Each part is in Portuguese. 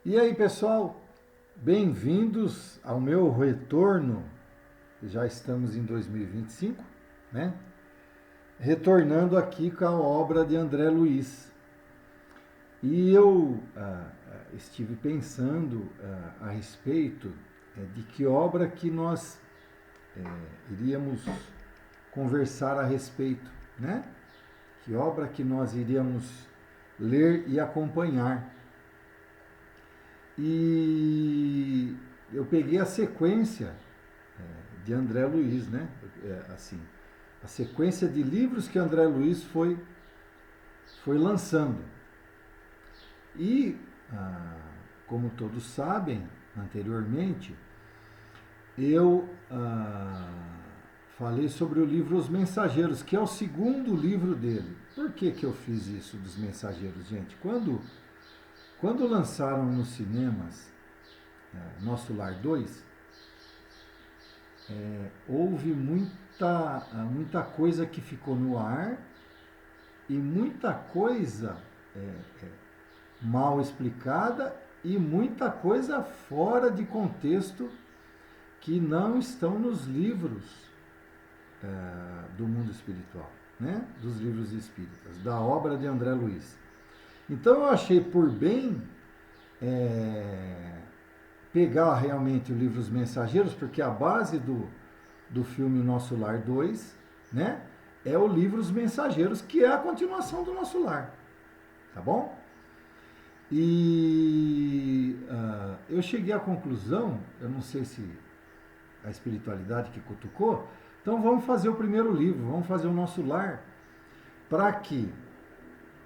E aí, pessoal, bem-vindos ao meu retorno. Já estamos em 2025, né? Retornando aqui com a obra de André Luiz. E eu estive pensando a respeito de que obra que nós iríamos conversar a respeito, né? Que obra que nós iríamos ler e acompanhar. E eu peguei a sequência de André Luiz, né? Assim, a sequência de livros que André Luiz foi lançando. E, como todos sabem, anteriormente, eu falei sobre o livro Os Mensageiros, que é o segundo livro dele. Por que eu fiz isso dos Mensageiros, gente? Quando lançaram nos cinemas Nosso Lar 2, houve muita coisa que ficou no ar e muita coisa mal explicada e muita coisa fora de contexto que não estão nos livros do mundo espiritual, né? Dos livros espíritas, da obra de André Luiz. Então eu achei por bem pegar realmente o livro Os Mensageiros, porque a base do filme Nosso Lar 2, né, é o livro Os Mensageiros, que é a continuação do Nosso Lar. Tá bom? E eu cheguei à conclusão, eu não sei se a espiritualidade que cutucou, então vamos fazer o primeiro livro, vamos fazer o Nosso Lar, para que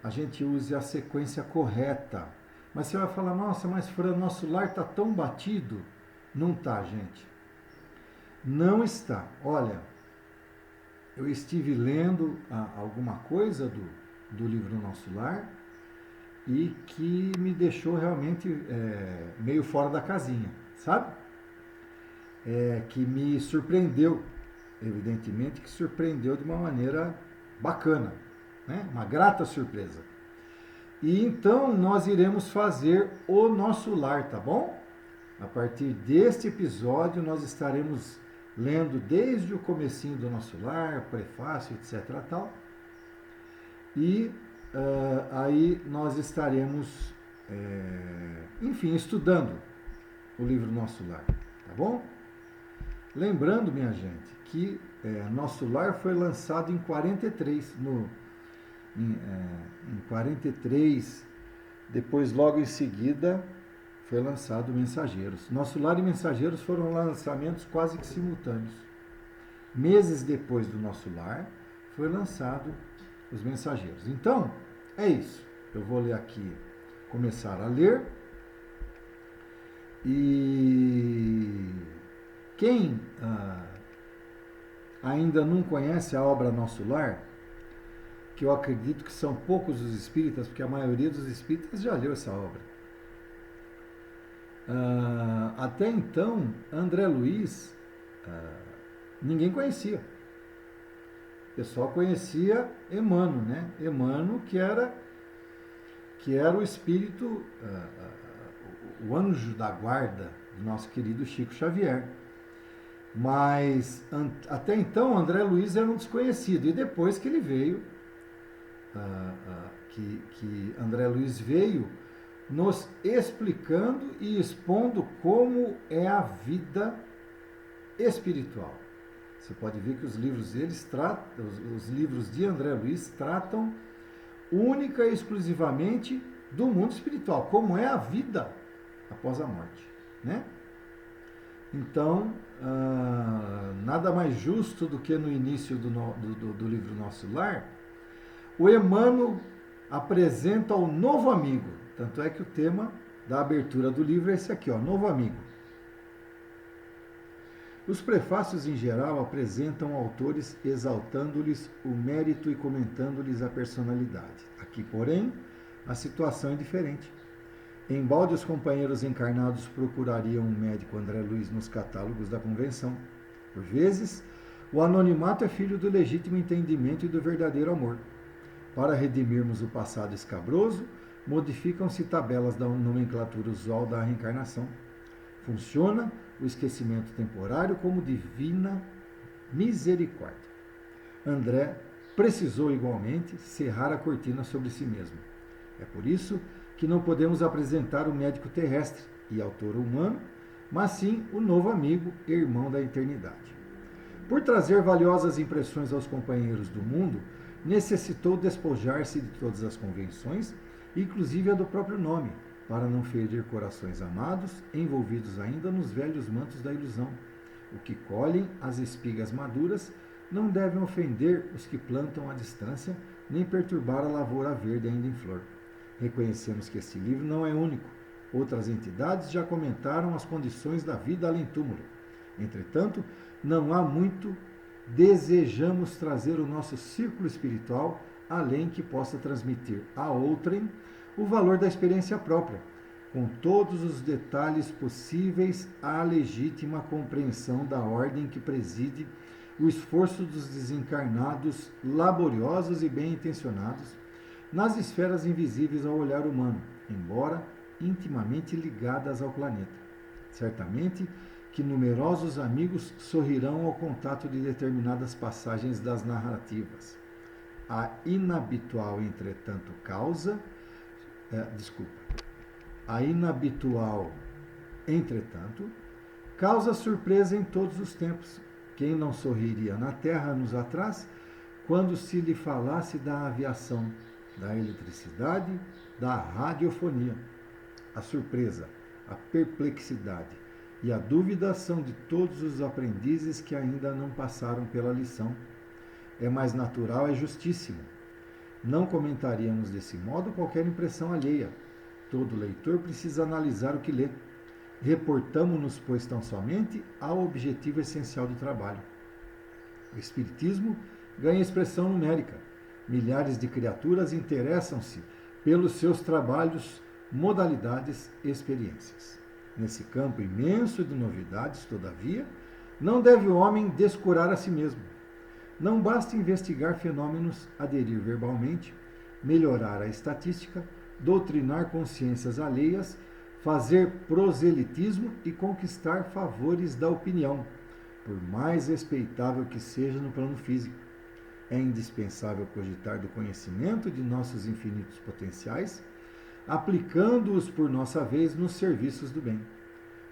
a gente use a sequência correta. Mas você vai falar, nossa, mas Fran, Nosso Lar está tão batido. Não está, gente. Não está. Olha, eu estive lendo alguma coisa do livro Nosso Lar e que me deixou realmente meio fora da casinha, sabe? Que me surpreendeu, evidentemente que surpreendeu de uma maneira bacana, né? Uma grata surpresa. E então nós iremos fazer o Nosso Lar, tá bom? A partir deste episódio nós estaremos lendo desde o comecinho do Nosso Lar, prefácio, etc. tal. E aí nós estaremos, enfim, estudando o livro Nosso Lar, tá bom? Lembrando, minha gente, que Nosso Lar foi lançado em 43, em 43, depois logo em seguida foi lançado Mensageiros. Nosso Lar e Mensageiros foram lançamentos quase que simultâneos. Meses depois do Nosso Lar foi lançado Os Mensageiros. Então, é isso. Eu vou ler aqui, começar a ler. E quem ainda não conhece a obra Nosso Lar, que eu acredito que são poucos os espíritas, porque a maioria dos espíritas já leu essa obra. Até então, André Luiz, ninguém conhecia. O pessoal conhecia Emmanuel, né? Emmanuel, que era o espírito, o anjo da guarda do nosso querido Chico Xavier. Mas até então André Luiz era um desconhecido. E depois que ele veio, que André Luiz veio nos explicando e expondo como é a vida espiritual. Você pode ver que os livros os livros de André Luiz tratam única e exclusivamente do mundo espiritual, como é a vida após a morte, né? Então, nada mais justo do que no início do livro Nosso Lar, o Emmanuel apresenta o novo amigo. Tanto é que o tema da abertura do livro é esse aqui, ó, Novo Amigo. Os prefácios em geral apresentam autores exaltando-lhes o mérito e comentando-lhes a personalidade. Aqui, porém, a situação é diferente. Embalde os companheiros encarnados procurariam um médico André Luiz nos catálogos da convenção. Por vezes, o anonimato é filho do legítimo entendimento e do verdadeiro amor. Para redimirmos o passado escabroso, modificam-se tabelas da nomenclatura usual da reencarnação. Funciona o esquecimento temporário como divina misericórdia. André precisou igualmente cerrar a cortina sobre si mesmo. É por isso que não podemos apresentar o médico terrestre e autor humano, mas sim o novo amigo e irmão da eternidade. Por trazer valiosas impressões aos companheiros do mundo, necessitou despojar-se de todas as convenções, inclusive a do próprio nome, para não ferir corações amados, envolvidos ainda nos velhos mantos da ilusão. O que colhem as espigas maduras não devem ofender os que plantam à distância, nem perturbar a lavoura verde ainda em flor. Reconhecemos que este livro não é único. Outras entidades já comentaram as condições da vida além-túmulo. Entretanto, não há muito desejamos trazer o nosso círculo espiritual além que possa transmitir a outrem o valor da experiência própria, com todos os detalhes possíveis à legítima compreensão da ordem que preside o esforço dos desencarnados, laboriosos e bem-intencionados, nas esferas invisíveis ao olhar humano, embora intimamente ligadas ao planeta. Certamente que numerosos amigos sorrirão ao contato de determinadas passagens das narrativas. A inabitual, entretanto, causa surpresa em todos os tempos. Quem não sorriria na Terra anos atrás, quando se lhe falasse da aviação, da eletricidade, da radiofonia? A surpresa, a perplexidade e a dúvida são de todos os aprendizes que ainda não passaram pela lição. É mais natural, é justíssimo. Não comentaríamos desse modo qualquer impressão alheia. Todo leitor precisa analisar o que lê. Reportamo-nos, pois, tão somente ao objetivo essencial do trabalho. O Espiritismo ganha expressão numérica. Milhares de criaturas interessam-se pelos seus trabalhos, modalidades e experiências. Nesse campo imenso de novidades, todavia, não deve o homem descurar a si mesmo. Não basta investigar fenômenos, aderir verbalmente, melhorar a estatística, doutrinar consciências alheias, fazer proselitismo e conquistar favores da opinião, por mais respeitável que seja no plano físico. É indispensável cogitar do conhecimento de nossos infinitos potenciais, aplicando-os por nossa vez nos serviços do bem.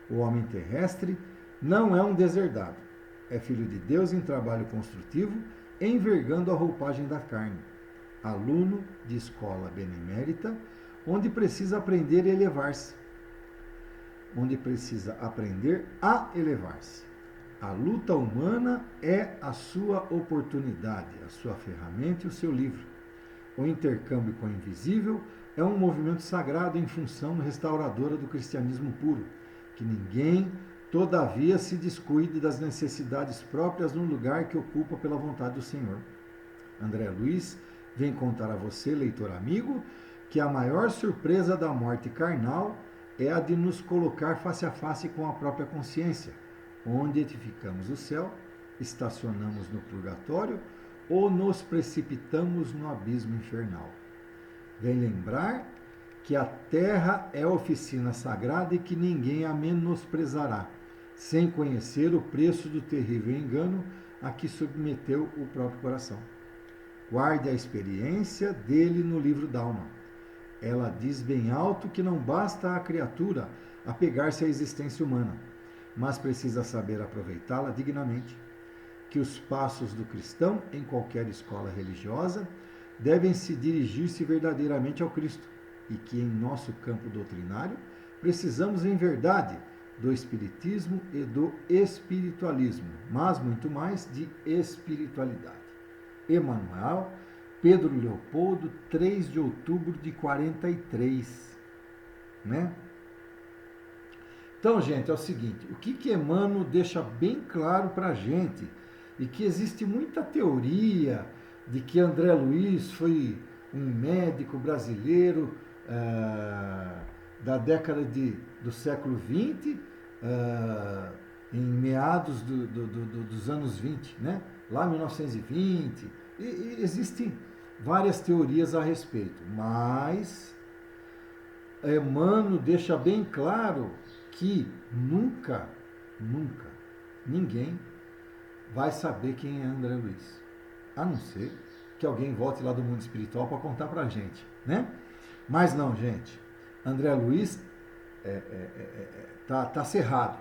O homem terrestre não é um deserdado, é filho de Deus em trabalho construtivo, envergando a roupagem da carne. Aluno de escola benemérita, onde precisa aprender a elevar-se. A luta humana é a sua oportunidade, a sua ferramenta e o seu livro. O intercâmbio com o invisível é um movimento sagrado em função restauradora do cristianismo puro, que ninguém, todavia, se descuide das necessidades próprias no lugar que ocupa pela vontade do Senhor. André Luiz vem contar a você, leitor amigo, que a maior surpresa da morte carnal é a de nos colocar face a face com a própria consciência, onde edificamos o céu, estacionamos no purgatório ou nos precipitamos no abismo infernal. Vem lembrar que a terra é oficina sagrada e que ninguém a menosprezará, sem conhecer o preço do terrível engano a que submeteu o próprio coração. Guarde a experiência dele no livro d'Alma. Ela diz bem alto que não basta à criatura apegar-se à existência humana, mas precisa saber aproveitá-la dignamente. Que os passos do cristão, em qualquer escola religiosa, devem se dirigir-se verdadeiramente ao Cristo, e que em nosso campo doutrinário precisamos em verdade do espiritismo e do espiritualismo, mas muito mais de espiritualidade. Emmanuel, Pedro Leopoldo, 3 de outubro de 43, né? Então, gente, é o seguinte, o que Emmanuel deixa bem claro para a gente, e que existe muita teoria de que André Luiz foi um médico brasileiro da década do século XX, em meados dos anos 20, né? Lá em 1920, e existem várias teorias a respeito, mas Emmanuel deixa bem claro que nunca, nunca, ninguém vai saber quem é André Luiz. A não ser que alguém volte lá do mundo espiritual para contar para a gente, né? Mas não, gente. André Luiz tá cerrado,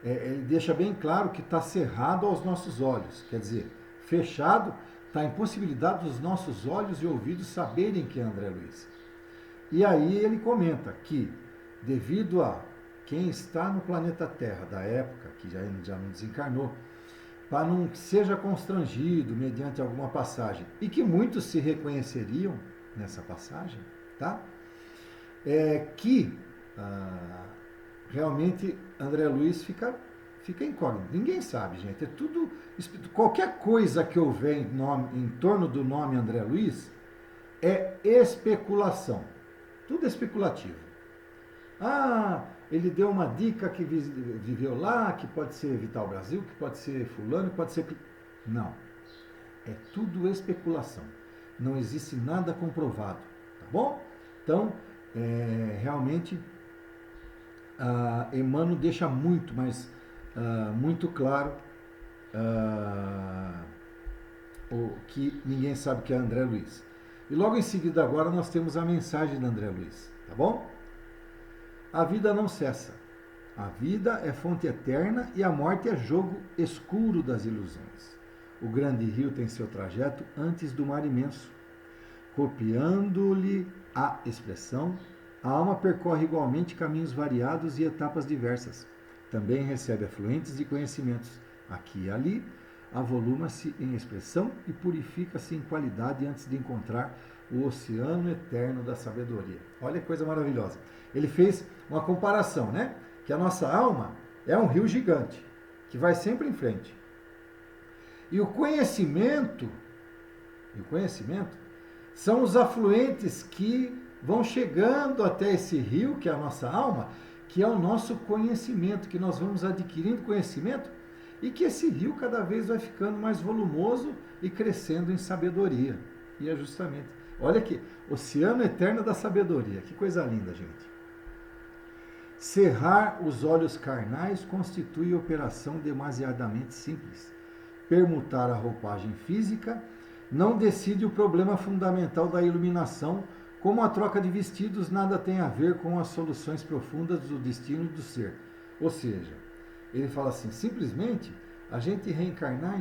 ele deixa bem claro que está cerrado aos nossos olhos. Quer dizer, fechado, está a impossibilidade dos nossos olhos e ouvidos saberem quem é André Luiz. E aí ele comenta que, devido a quem está no planeta Terra da época, que já não desencarnou, para não seja constrangido mediante alguma passagem, e que muitos se reconheceriam nessa passagem, tá? Realmente André Luiz fica incógnito. Ninguém sabe, gente. É tudo, qualquer coisa que houver em torno do nome André Luiz é especulação. Tudo é especulativo. Ele deu uma dica que viveu lá, que pode ser Vital Brasil, que pode ser fulano, que pode ser... Não. É tudo especulação. Não existe nada comprovado. Tá bom? Então, realmente, Emmanuel deixa muito, mas muito claro que ninguém sabe que é André Luiz. E logo em seguida agora nós temos a mensagem de André Luiz, tá bom? A vida não cessa. A vida é fonte eterna e a morte é jogo escuro das ilusões. O grande rio tem seu trajeto antes do mar imenso. Copiando-lhe a expressão, a alma percorre igualmente caminhos variados e etapas diversas. Também recebe afluentes de conhecimentos. Aqui e ali, avoluma-se em expressão e purifica-se em qualidade antes de encontrar o oceano eterno da sabedoria. Olha que coisa maravilhosa. Ele fez uma comparação, né? Que a nossa alma é um rio gigante, que vai sempre em frente. E o conhecimento são os afluentes que vão chegando até esse rio, que é a nossa alma, que é o nosso conhecimento, que nós vamos adquirindo conhecimento e que esse rio cada vez vai ficando mais volumoso e crescendo em sabedoria. E é justamente, olha aqui, oceano eterno da sabedoria, que coisa linda, gente. Cerrar os olhos carnais constitui operação demasiadamente simples. Permutar a roupagem física não decide o problema fundamental da iluminação, como a troca de vestidos nada tem a ver com as soluções profundas do destino do ser. Ou seja, ele fala assim, simplesmente a gente reencarnar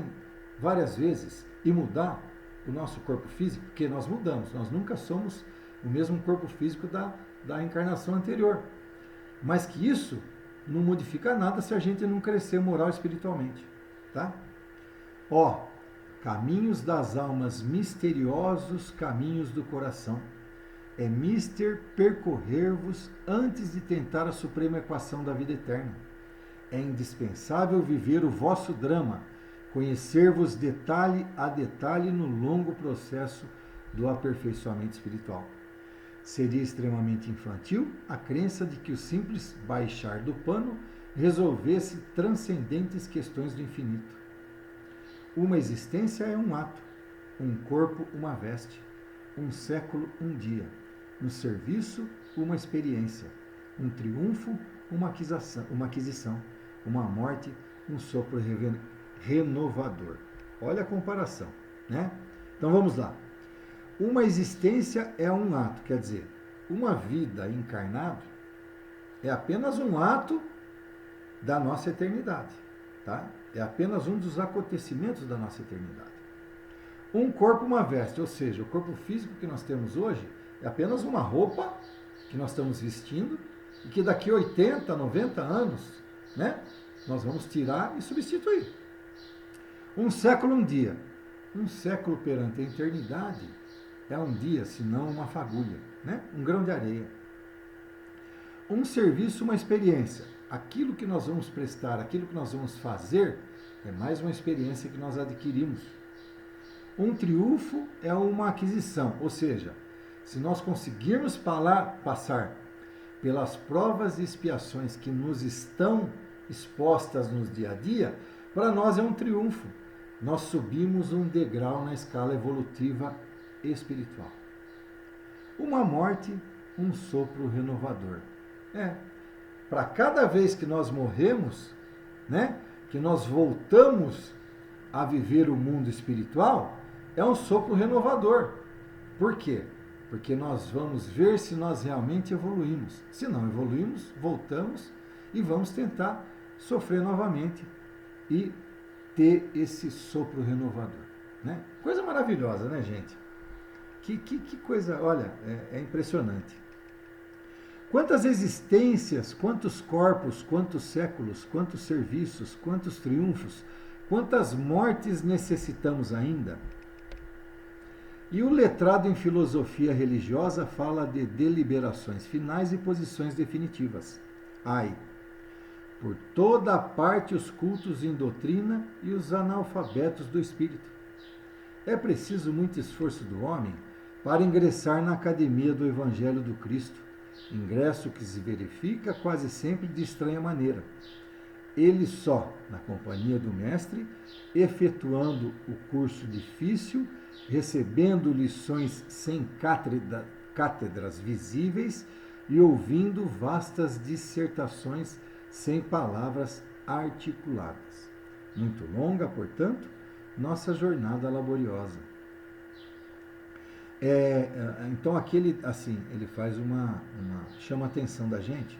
várias vezes e mudar o nosso corpo físico, porque nós mudamos, nós nunca somos o mesmo corpo físico da encarnação anterior. Mas que isso não modifica nada se a gente não crescer moral e espiritualmente. Tá? Caminhos das almas misteriosos, caminhos do coração. É mister percorrer-vos antes de tentar a suprema equação da vida eterna. É indispensável viver o vosso drama, conhecer-vos detalhe a detalhe no longo processo do aperfeiçoamento espiritual. Seria extremamente infantil a crença de que o simples baixar do pano resolvesse transcendentes questões do infinito. Uma existência é um ato, um corpo uma veste, um século um dia, um serviço uma experiência, um triunfo uma aquisição, uma morte um sopro renovador. Olha a comparação, né? Então vamos lá. Uma existência é um ato, quer dizer, uma vida encarnada é apenas um ato da nossa eternidade, tá? É apenas um dos acontecimentos da nossa eternidade. Um corpo, uma veste, ou seja, o corpo físico que nós temos hoje é apenas uma roupa que nós estamos vestindo e que daqui a 80, 90 anos, né, nós vamos tirar e substituir. Um século, um dia. Um século perante a eternidade é um dia, se não uma fagulha, né? Um grão de areia. Um serviço, uma experiência. Aquilo que nós vamos prestar, aquilo que nós vamos fazer, é mais uma experiência que nós adquirimos. Um triunfo é uma aquisição, ou seja, se nós conseguirmos passar pelas provas e expiações que nos estão expostas no dia a dia, para nós é um triunfo. Nós subimos um degrau na escala evolutiva espiritual. Uma morte um sopro renovador. Para cada vez que nós morremos, né, que nós voltamos a viver o mundo espiritual, é um sopro renovador. Por quê? Porque nós vamos ver se nós realmente evoluímos. Se não evoluímos, voltamos e vamos tentar sofrer novamente e ter esse sopro renovador. Né? Coisa maravilhosa, né, gente? Que coisa, olha, é impressionante. Quantas existências, quantos corpos, quantos séculos, quantos serviços, quantos triunfos, quantas mortes necessitamos ainda? E o letrado em filosofia religiosa fala de deliberações finais e posições definitivas. Ai, por toda a parte os cultos em doutrina e os analfabetos do espírito. É preciso muito esforço do homem para ingressar na academia do Evangelho do Cristo, ingresso que se verifica quase sempre de estranha maneira. Ele só, na companhia do mestre, efetuando o curso difícil, recebendo lições sem cátedras visíveis e ouvindo vastas dissertações sem palavras articuladas. Muito longa, portanto, nossa jornada laboriosa. Então aqui ele faz chama a atenção da gente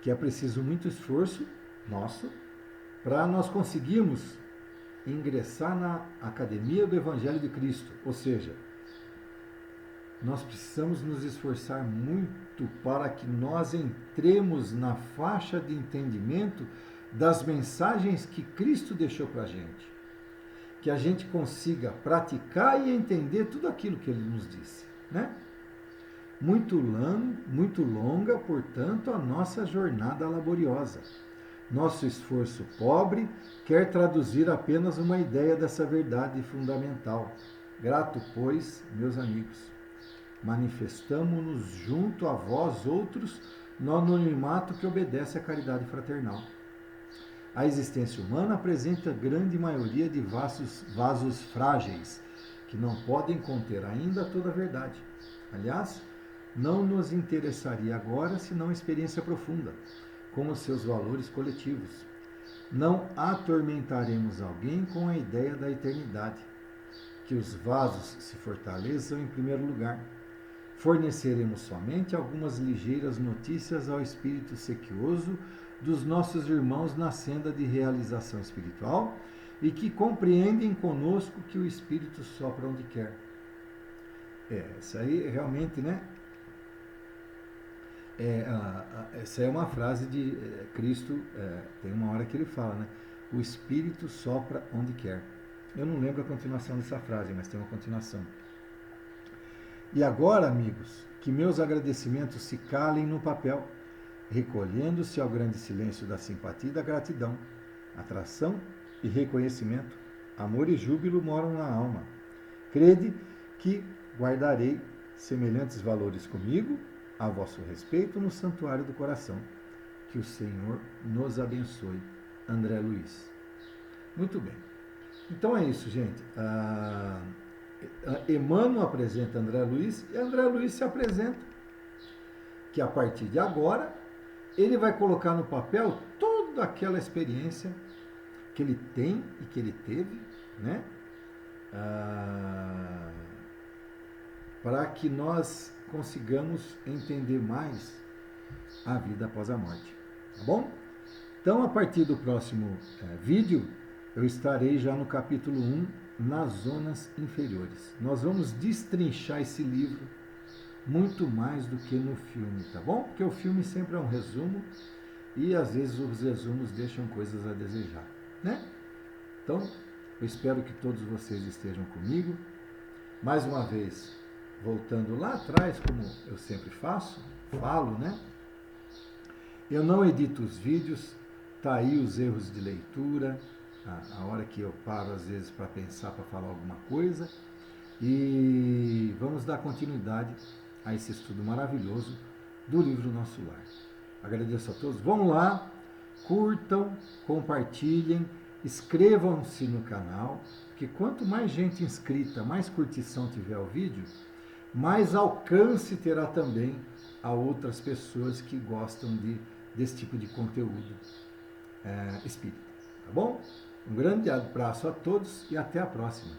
que é preciso muito esforço nosso para nós conseguirmos ingressar na academia do Evangelho de Cristo. Ou seja, nós precisamos nos esforçar muito para que nós entremos na faixa de entendimento das mensagens que Cristo deixou para a gente. Que a gente consiga praticar e entender tudo aquilo que ele nos disse. Né? Muito longa, portanto, a nossa jornada laboriosa. Nosso esforço pobre quer traduzir apenas uma ideia dessa verdade fundamental. Grato, pois, meus amigos, manifestamo-nos junto a vós outros no anonimato que obedece à caridade fraternal. A existência humana apresenta grande maioria de vasos frágeis, que não podem conter ainda toda a verdade. Aliás, não nos interessaria agora senão a experiência profunda, com os seus valores coletivos. Não atormentaremos alguém com a ideia da eternidade. Que os vasos se fortaleçam em primeiro lugar. Forneceremos somente algumas ligeiras notícias ao espírito sequioso dos nossos irmãos na senda de realização espiritual e que compreendem conosco que o espírito sopra onde quer. Isso aí realmente, né? Essa é uma frase de Cristo, tem uma hora que ele fala, né? O espírito sopra onde quer. Eu não lembro a continuação dessa frase, mas tem uma continuação. E agora, amigos, que meus agradecimentos se calem no papel, recolhendo-se ao grande silêncio da simpatia e da gratidão. Atração e reconhecimento, amor e júbilo moram na alma. Crede que guardarei semelhantes valores comigo, a vosso respeito, no santuário do coração. Que o Senhor nos abençoe. André Luiz. Muito bem. Então é isso, gente. Emmanuel apresenta André Luiz e André Luiz se apresenta que a partir de agora ele vai colocar no papel toda aquela experiência que ele tem e que ele teve, né? Para que nós consigamos entender mais a vida após a morte. Tá bom? Então, a partir do próximo vídeo, eu estarei já no capítulo 1, nas zonas inferiores. Nós vamos destrinchar esse livro muito mais do que no filme, tá bom? Porque o filme sempre é um resumo e às vezes os resumos deixam coisas a desejar, né? Então, eu espero que todos vocês estejam comigo. Mais uma vez, voltando lá atrás, como eu sempre falo, né? Eu não edito os vídeos, tá aí os erros de leitura, a hora que eu paro às vezes para pensar, para falar alguma coisa, e vamos dar continuidade a esse estudo maravilhoso do livro Nosso Lar. Agradeço a todos, vão lá, curtam, compartilhem, inscrevam-se no canal, porque quanto mais gente inscrita, mais curtição tiver o vídeo, mais alcance terá também a outras pessoas que gostam desse tipo de conteúdo espírita. Tá bom? Um grande abraço a todos e até a próxima.